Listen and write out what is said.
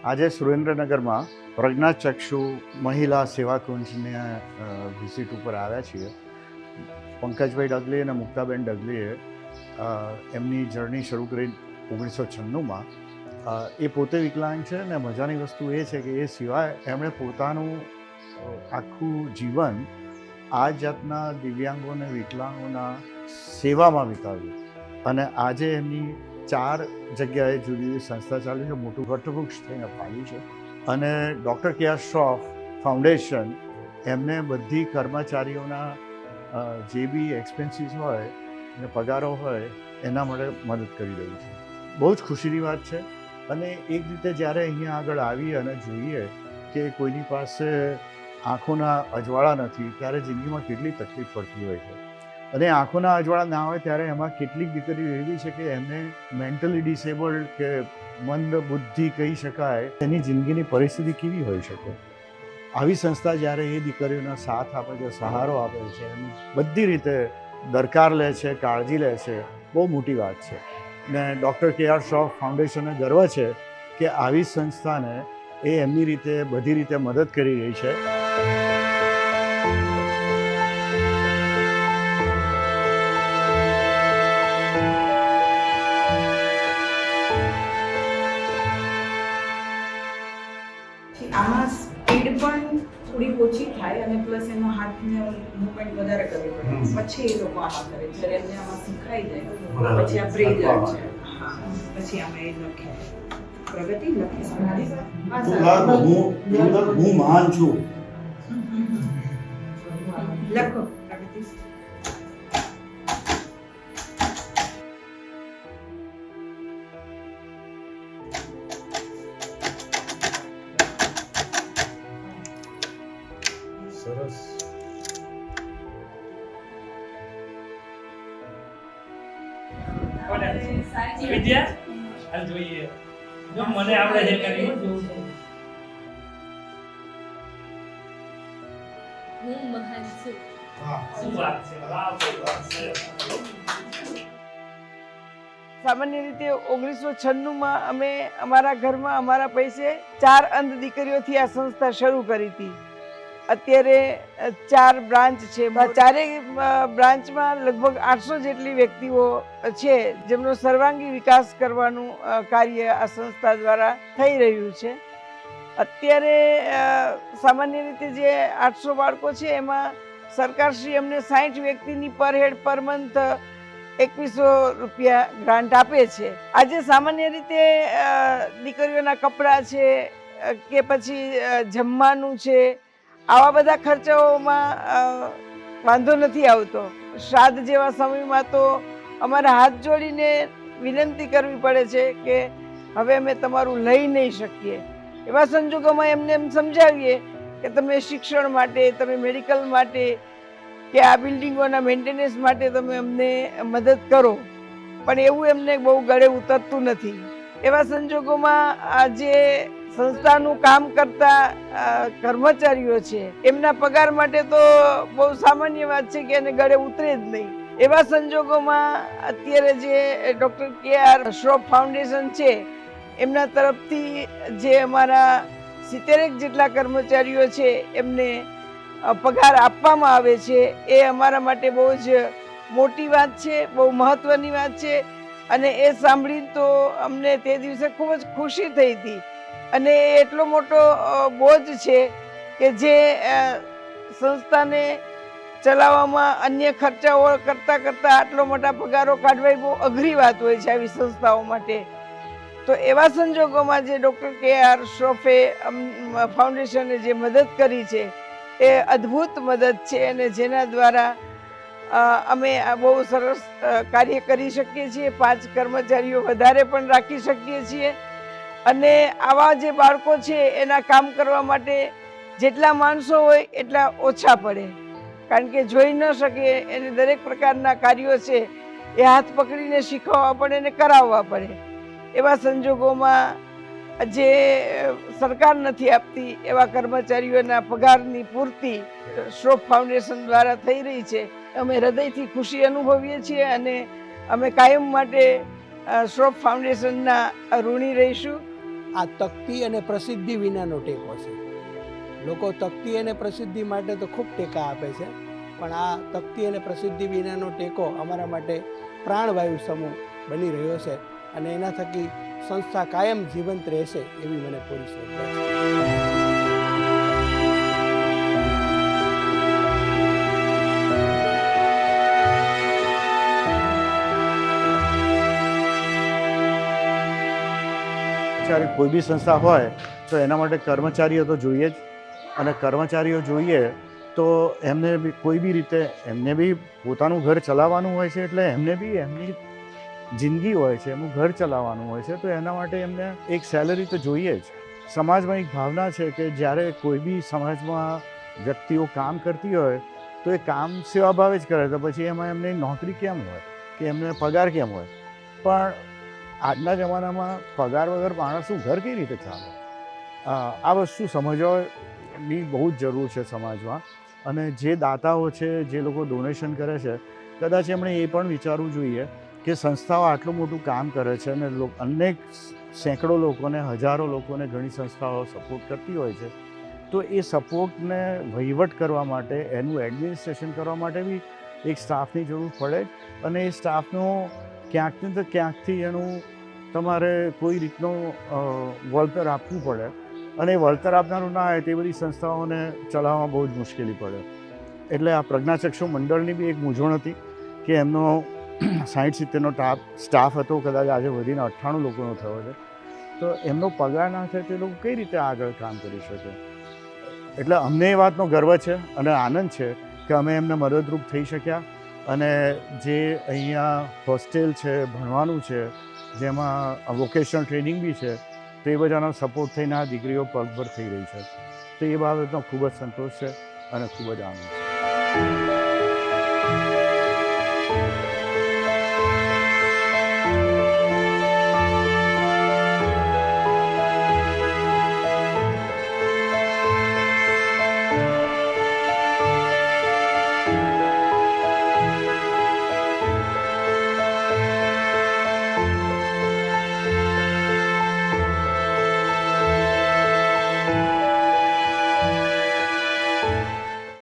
આજે સુરેન્દ્રનગરમાં પ્રજ્ઞાચક્ષુ મહિલા સેવા કુંજને વિઝિટ ઉપર આવ્યા છીએ. પંકજભાઈ ડગલી અને મુક્તાબેન ડગલીએ એમની જર્ની શરૂ કરી 1996માં. એ પોતે વિકલાંગ છે અને મજાની વસ્તુ એ છે કે એ સિવાય એમણે પોતાનું આખું જીવન આ જાતના દિવ્યાંગોને વિકલાંગોના સેવામાં વિતાવ્યું અને આજે એમની 4 જગ્યાએ જુદી જુદી સંસ્થા ચાલુ છે. મોટું વટવૃક્ષ થઈને ફાળ્યું છે અને ડૉક્ટર કે આર શ્રોફ ફાઉન્ડેશન એમને બધી કર્મચારીઓના જે બી એક્સપેન્સીસ હોય અને પગારો હોય એના માટે મદદ કરી રહ્યું છે. બહુ જ ખુશીની વાત છે. અને એક રીતે જ્યારે અહીંયા આગળ આવી અને જોઈએ કે કોઈની પાસે આંખોના અજવાળા નથી ત્યારે જિંદગીમાં કેટલી તકલીફ પડતી હોય છે અને આંખોના અજવાળા ના હોય ત્યારે એમાં કેટલીક દીકરીઓ એવી છે કે એમને મેન્ટલી ડિસેબલ્ડ કે મંદ બુદ્ધિ કહી શકાય, એની જિંદગીની પરિસ્થિતિ કેવી હોઈ શકે. આવી સંસ્થા જ્યારે એ દીકરીઓનો સાથ આપે છે, સહારો આપે છે, એની બધી રીતે દરકાર લે છે, કાળજી લે છે, બહુ મોટી વાત છે. ને ડૉક્ટર કે આર શ્રોફ ફાઉન્ડેશનને ગર્વ છે કે આવી સંસ્થાને એ એમની રીતે બધી રીતે મદદ કરી રહી છે. આમાં સ્પીડ પણ થોડી ઓછી થાય અને પ્લસ એનો હાથને મૂવમેન્ટ વધારે કરવી પડે, પછી એ લોકો આમાં કરે. જ્યારે એમને આમાં શીખાઈ જાય પછી આ બ્રેઇલ છે, પછી આમાં એ લખે પ્રગતિ લખે હું મહાન છું લખો પ્રગતિ. સરસ. વિદ્યા હાલ જોઈએ જો મને આવડે છે કરી હું મહાન છું. શું વાત છે, વાહ વાત છે. સામાન્ય રીતે 1996માં અમે અમારા ઘરમાં અમારા પૈસે 4 અંધ દીકરીઓથી આ સંસ્થા શરૂ કરી હતી. અત્યારે 4 બ્રાન્ચ છે. ચારેય બ્રાન્ચમાં લગભગ 800 જેટલી વ્યક્તિઓ છે જેમનો સર્વાંગી વિકાસ કરવાનું કાર્ય આ સંસ્થા દ્વારા થઈ રહ્યું છે. અત્યારે સામાન્ય રીતે જે 800 બાળકો છે એમાં સરકારશ્રી અમને 60 વ્યક્તિની પર હેડ પર મંથ 2100 રૂપિયા ગ્રાન્ટ આપે છે. આજે સામાન્ય રીતે દીકરીઓના કપડાં છે કે પછી જમવાનું છે, આવા બધા ખર્ચાઓમાં વાંધો નથી આવતો. શ્રાદ્ધ જેવા સમયમાં તો અમારે હાથ જોડીને વિનંતી કરવી પડે છે કે હવે અમે તમારું લઈ નહીં શકીએ. એવા સંજોગોમાં એમને એમ સમજાવીએ કે તમે શિક્ષણ માટે, તમે મેડિકલ માટે કે આ બિલ્ડિંગોના મેન્ટેનન્સ માટે તમે અમને મદદ કરો, પણ એવું એમને બહુ ગળે ઉતરતું નથી. એવા સંજોગોમાં આ જે સંસ્થાનું કામ કરતા કર્મચારીઓ છે એમના પગાર માટે તો બહુ સામાન્ય વાત છે કે એને ગળે ઉતરે જ નહીં. એવા સંજોગોમાં અત્યારે જે ડૉક્ટર કે આર શ્રોફ ફાઉન્ડેશન છે એમના તરફથી જે અમારા 70 જેટલા કર્મચારીઓ છે એમને પગાર આપવામાં આવે છે એ અમારા માટે બહુ જ મોટી વાત છે, બહુ મહત્ત્વની વાત છે. અને એ સાંભળીને તો અમને તે દિવસે ખૂબ જ ખુશી થઈ હતી. અને એટલો મોટો બોજ છે કે જે સંસ્થાને ચલાવવામાં અન્ય ખર્ચાઓ કરતાં આટલો મોટા પગારો કાઢવા એ બહુ અઘરી વાત હોય છે આવી સંસ્થાઓ માટે. તો એવા સંજોગોમાં જે ડૉક્ટર કે આર શ્રોફે ફાઉન્ડેશને જે મદદ કરી છે એ અદ્ભુત મદદ છે અને જેના દ્વારા અમે આ બહુ સરસ કાર્ય કરી શકીએ છીએ. 5 કર્મચારીઓ વધારે પણ રાખી શકીએ છીએ. અને આવા જે બાળકો છે એના કામ કરવા માટે જેટલા માણસો હોય એટલા ઓછા પડે, કારણ કે જોઈ ન શકે એને દરેક પ્રકારના કાર્યો છે એ હાથ પકડીને શીખવવા પડે અને કરાવવા પડે. એવા સંજોગોમાં જે સરકાર નથી આપતી એવા કર્મચારીઓના પગારની પૂર્તિ શ્રોફ ફાઉન્ડેશન દ્વારા થઈ રહી છે. અમે હૃદયથી ખુશી અનુભવીએ છીએ અને અમે કાયમ માટે શ્રોફ ફાઉન્ડેશનના ઋણી રહીશું. આ તકતી અને પ્રસિદ્ધિ વિનાનો ટેકો છે. લોકો તકતી અને પ્રસિદ્ધિ માટે તો ખૂબ ટેકા આપે છે, પણ આ તકતી અને પ્રસિદ્ધિ વિનાનો ટેકો અમારા માટે પ્રાણવાયુ સમૂહ બની રહ્યો છે અને એના થકી સંસ્થા કાયમ જીવંત રહેશે એવી મને પૂરી શ્રદ્ધા છે. જ્યારે કોઈ બી સંસ્થા હોય તો એના માટે કર્મચારીઓ તો જોઈએ જ, અને કર્મચારીઓ જોઈએ તો એમને બી કોઈ બી રીતે એમને બી પોતાનું ઘર ચલાવવાનું હોય છે, એટલે એમને બી એમની જિંદગી હોય છે, એમનું ઘર ચલાવવાનું હોય છે, તો એના માટે એમને એક સેલરી તો જોઈએ જ. સમાજમાં એક ભાવના છે કે જ્યારે કોઈ બી સમાજમાં વ્યક્તિઓ કામ કરતી હોય તો એ કામ સેવાભાવે જ કરે, તો પછી એમાં એમને નોકરી કેમ હોય કે એમને પગાર કેમ હોય? પણ આજના જમાનામાં પગાર વગર માણસનું ઘર કઈ રીતે ચાલે? આ વસ્તુ સમજવાની બહુ જ જરૂર છે સમાજમાં. અને જે દાતાઓ છે, જે લોકો ડોનેશન કરે છે, કદાચ એમણે એ પણ વિચારવું જોઈએ કે સંસ્થાઓ આટલું મોટું કામ કરે છે અને અનેક સેંકડો લોકોને, હજારો લોકોને ઘણી સંસ્થાઓ સપોર્ટ કરતી હોય છે, તો એ સપોર્ટને વહીવટ કરવા માટે, એનું એડમિનિસ્ટ્રેશન કરવા માટે બી એક સ્ટાફની જરૂર પડે, અને એ સ્ટાફનું ક્યાંકથી તો ક્યાંકથી એનું તમારે કોઈ રીતનું વળતર આપવું પડે, અને એ વળતર આપનારું ના હોય તે બધી સંસ્થાઓને ચલાવવામાં બહુ જ મુશ્કેલી પડે. એટલે આ પ્રજ્ઞાચક્ષુ મંડળની બી એક મૂંઝવણ હતી કે એમનો 60-70નો સ્ટાફ હતો, કદાચ આજે વધીને 98 લોકોનો થયો છે, તો એમનો પગાર ના થાય તો એ લોકો કઈ રીતે આગળ કામ કરી શકે? એટલે અમને એ વાતનો ગર્વ છે અને આનંદ છે કે અમે એમને મદદરૂપ થઈ શક્યા, અને જે અહીંયા હોસ્ટેલ છે, ભણવાનું છે, જેમાં વોકેશનલ ટ્રેનિંગ બી છે, તો એ બધાનો સપોર્ટ થઈને આ દીકરીઓ પગભર થઈ રહી છે. તો એ બાબતનો ખૂબ જ સંતોષ છે અને ખૂબ જ આનંદ છે.